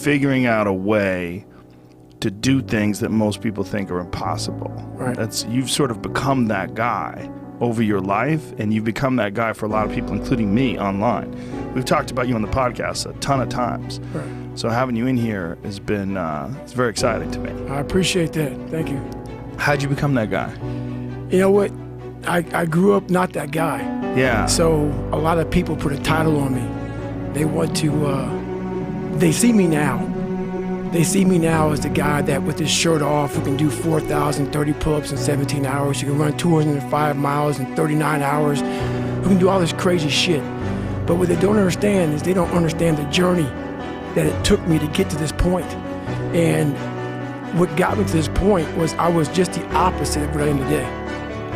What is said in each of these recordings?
figuring out a way to do things that most people think are impossible. Right. You've sort of become that guy over your life, and you've become that guy for a lot of people, including me, online. We've talked about you on the podcast a ton of times. Right. So having you in here has been it's very exciting to me. I appreciate that. Thank you. How'd you become that guy? You know what? I grew up not that guy. Yeah. So a lot of people put a title on me. They want to, they see me now. They see me now as the guy that with his shirt off, who can do 4,030 pull-ups in 17 hours, who can run 205 miles in 39 hours, who can do all this crazy shit. But what they don't understand is they don't understand the journey that it took me to get to this point. And what got me to this point was I was just the opposite of what I am today.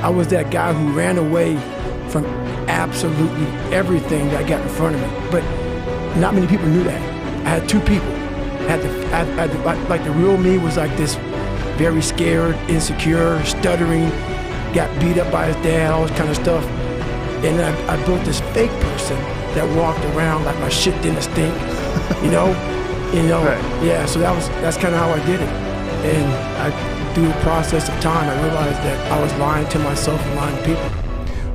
I was that guy who ran away from absolutely everything that got in front of me. But not many people knew that. I had two people. Like the real me was like this very scared, insecure, stuttering, got beat up by his dad, all this kind of stuff. And I built this fake person that walked around like my shit didn't stink, you know? Right. Yeah, so that's kind of how I did it. And through the process of time, I realized that I was lying to myself and lying to people.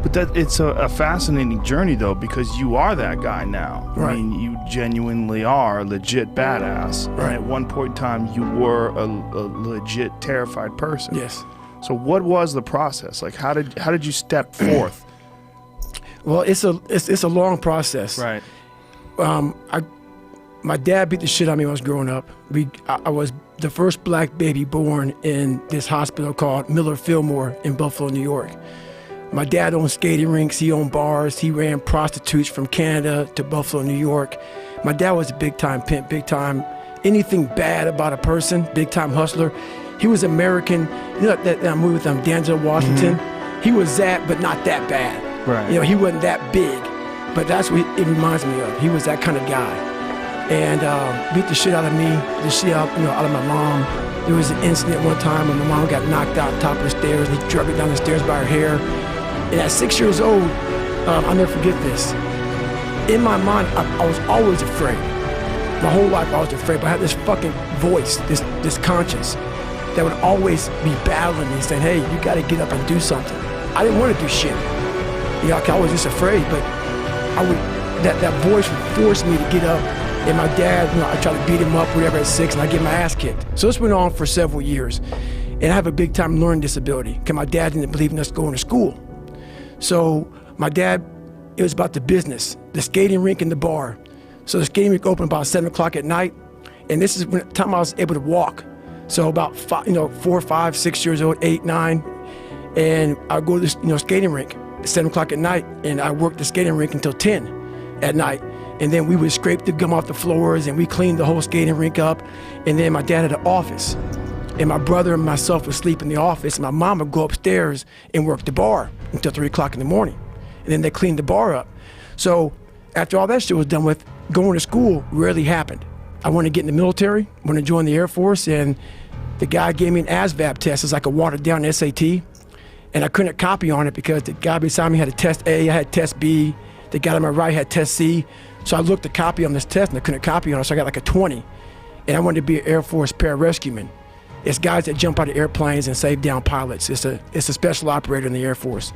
But it's a fascinating journey, though, because you are that guy now. Right. I mean, you genuinely are a legit badass. Right. And at one point in time, you were a legit terrified person. Yes. So what was the process? Like, how did you step forth? Well, it's a long process. Right. My dad beat the shit out of me when I was growing up. I was the first black baby born in this hospital called Miller Fillmore in Buffalo, New York. My dad owned skating rinks, he owned bars, he ran prostitutes from Canada to Buffalo, New York. My dad was a big time pimp, big time, anything bad about a person, big time hustler. He was American, you know that movie with Denzel Washington? Mm-hmm. He was that, but not that bad. Right. You know, he wasn't that big, but that's what it reminds me of. He was that kind of guy. And beat the shit out of me, the shit out, out of my mom. There was an incident one time when my mom got knocked out on top of the stairs, and he dragged her down the stairs by her hair. And at 6 years old, I'll never forget this. In my mind, I was always afraid. My whole life I was afraid, but I had this fucking voice, this conscience, that would always be battling me, saying, hey, you gotta get up and do something. I didn't want to do shit. I was just afraid, but that voice would force me to get up. And my dad, I tried to beat him up, whatever, at 6, and I get my ass kicked. So this went on for several years. And I have a big time learning disability, because my dad didn't believe in us going to school. So my dad, it was about the business, the skating rink and the bar. So the skating rink opened about 7 o'clock at night, and this is when the time I was able to walk. So about 4, 5, 6 years old, 8, 9, and I'd go to this skating rink at 7 o'clock at night, and I worked the skating rink until 10 at night. And then we would scrape the gum off the floors, and we cleaned the whole skating rink up. And then my dad had an office, and my brother and myself would sleep in the office, and my mom would go upstairs and work the bar until 3 o'clock in the morning. And then they cleaned the bar up. So after all that shit was done with, going to school rarely happened. I wanted to get in the military, wanted to join the Air Force, and the guy gave me an ASVAB test. It's like a watered down SAT. And I couldn't copy on it because the guy beside me had a test A, I had test B, the guy on my right had test C. So I looked to copy on this test and I couldn't copy on it, so I got like a 20. And I wanted to be an Air Force pararescueman. It's guys that jump out of airplanes and save down pilots. It's a special operator in the Air Force.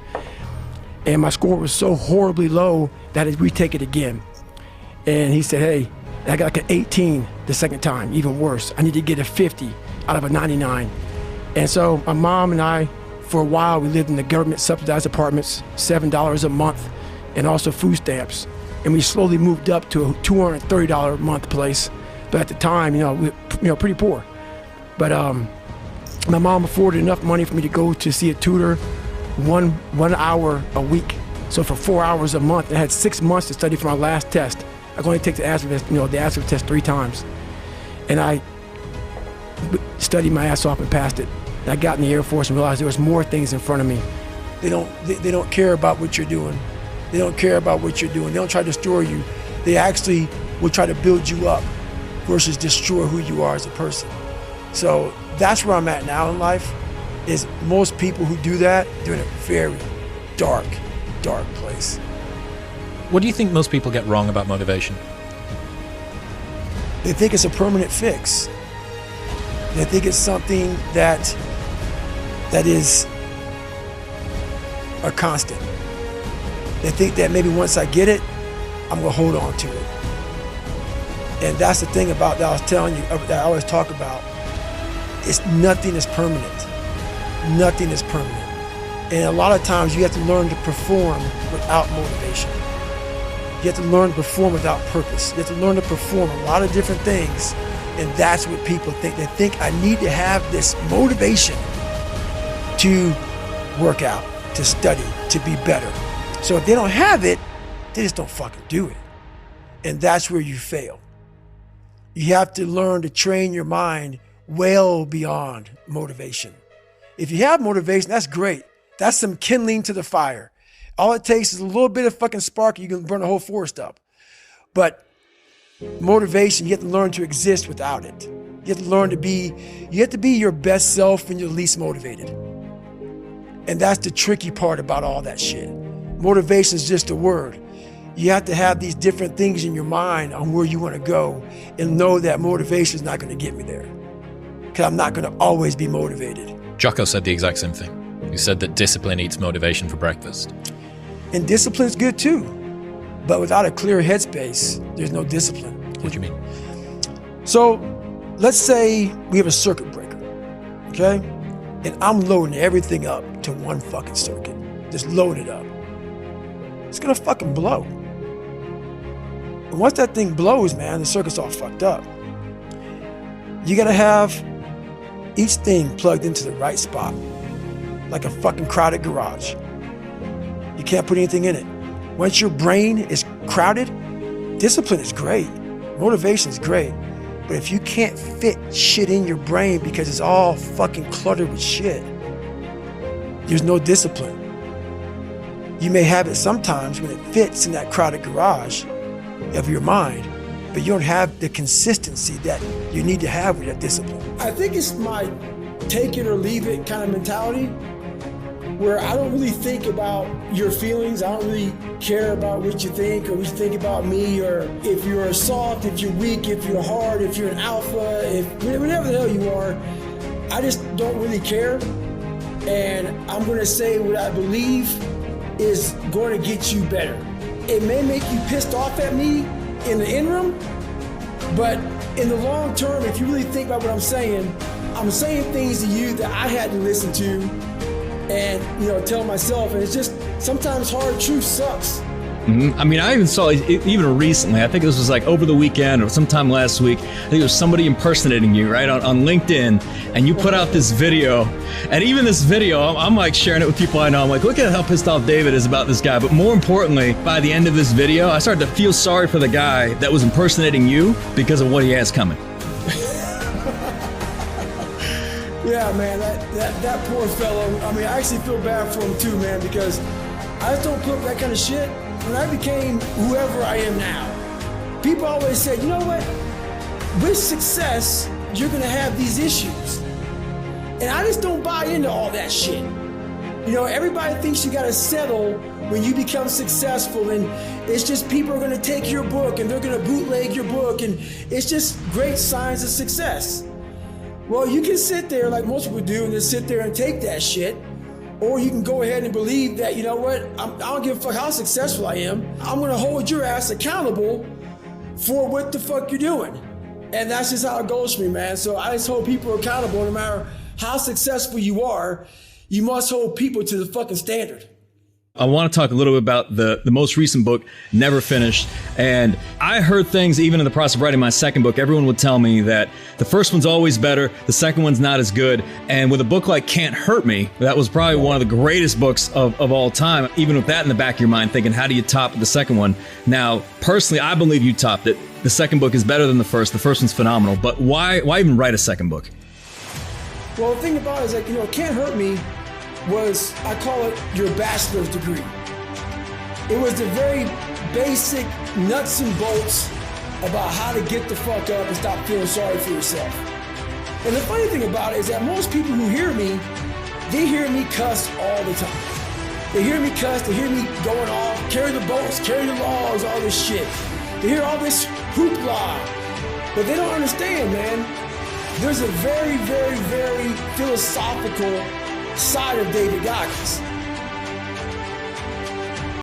And my score was so horribly low that I'd retake it again. And he said, hey, I got like an 18 the second time, even worse. I need to get a 50 out of a 99. And so my mom and I, for a while, we lived in the government subsidized apartments, $7 a month, and also food stamps. And we slowly moved up to a $230 a month place. But at the time, we were pretty poor. But my mom afforded enough money for me to go to see a tutor 1 hour a week. So for 4 hours a month, I had 6 months to study for my last test. I could only take the ASVAB test 3 times. And I studied my ass off and passed it. And I got in the Air Force and realized there was more things in front of me. They don't care about what you're doing. They don't care about what you're doing. They don't try to destroy you. They actually will try to build you up versus destroy who you are as a person. So that's where I'm at now in life, is most people who do that, they're in a very dark, dark place. What do you think most people get wrong about motivation? They think it's a permanent fix. They think it's something that is a constant. They think that maybe once I get it, I'm gonna hold on to it. And that's the thing about that I was telling you, that I always talk about. It's nothing is permanent. Nothing is permanent. And a lot of times you have to learn to perform without motivation. You have to learn to perform without purpose. You have to learn to perform a lot of different things. And that's what people think. They think I need to have this motivation to work out, to study, to be better. So if they don't have it, they just don't fucking do it. And that's where you fail. You have to learn to train your mind well beyond motivation. If you have motivation, that's great. That's some kindling to the fire. All it takes is a little bit of fucking spark, you can burn the whole forest up. But motivation, you have to learn to exist without it. You have to learn to be your best self when you're least motivated. And that's the tricky part about all that shit. Motivation is just a word. You have to have these different things in your mind on where you want to go and know that motivation is not going to get me there. Because I'm not going to always be motivated. Jocko said the exact same thing. He said that discipline eats motivation for breakfast. And discipline's good too. But without a clear headspace, there's no discipline. What do you mean? So let's say we have a circuit breaker, okay? And I'm loading everything up to one fucking circuit. Just load it up. It's gonna fucking blow. And once that thing blows, man, the circuit's all fucked up. You gotta have each thing plugged into the right spot, like a fucking crowded garage. You can't put anything in it. Once your brain is crowded, discipline is great, motivation is great, but if you can't fit shit in your brain because it's all fucking cluttered with shit, there's no discipline. You may have it sometimes when it fits in that crowded garage of your mind, but you don't have the consistency that you need to have with that discipline. I think it's my take it or leave it kind of mentality, where I don't really think about your feelings. I don't really care about what you think or what you think about me, or if you're soft, if you're weak, if you're hard, if you're an alpha, if whatever the hell you are. I just don't really care. And I'm gonna say what I believe is going to get you better. It may make you pissed off at me in the interim, but in the long term, if you really think about what I'm saying things to you that I had to listen to and, tell myself, and it's just sometimes hard truth sucks. Mm-hmm. I mean, I even saw, even recently, I think this was like over the weekend or sometime last week, I think it was somebody impersonating you, right, on LinkedIn, and you put out this video, and even this video, I'm like sharing it with people I know. I'm like, look at how pissed off David is about this guy. But more importantly, by the end of this video, I started to feel sorry for the guy that was impersonating you because of what he has coming. Yeah, man, that poor fellow, I mean, I actually feel bad for him too, man, because I just don't put up that kind of shit. When I became whoever I am now, people always say, you know what? With success, you're gonna have these issues. And I just don't buy into all that shit. Everybody thinks you gotta settle when you become successful, and it's just people are gonna take your book and they're gonna bootleg your book, and it's just great signs of success. Well, you can sit there like most people do and just sit there and take that shit. Or you can go ahead and believe that, you know what, I don't give a fuck how successful I am. I'm gonna hold your ass accountable for what the fuck you're doing. And that's just how it goes for me, man. So I just hold people accountable. No matter how successful you are, you must hold people to the fucking standard. I want to talk a little bit about the most recent book, Never Finished. And I heard things even in the process of writing my second book. Everyone would tell me that the first one's always better, the second one's not as good. And with a book like Can't Hurt Me, that was probably one of the greatest books of all time. Even with that in the back of your mind, thinking, how do you top the second one? Now, personally, I believe you topped it. The second book is better than the first. The first one's phenomenal. But why even write a second book? Well, the thing about it is, Can't Hurt Me was, I call it your bachelor's degree. It was the very basic nuts and bolts about how to get the fuck up and stop feeling sorry for yourself. And the funny thing about it is that most people who hear me, they hear me cuss all the time. They hear me cuss, they hear me going off, carry the boats, carry the logs, all this shit. They hear all this hoopla. But they don't understand, man. There's a very, very, very philosophical side of David Goggins.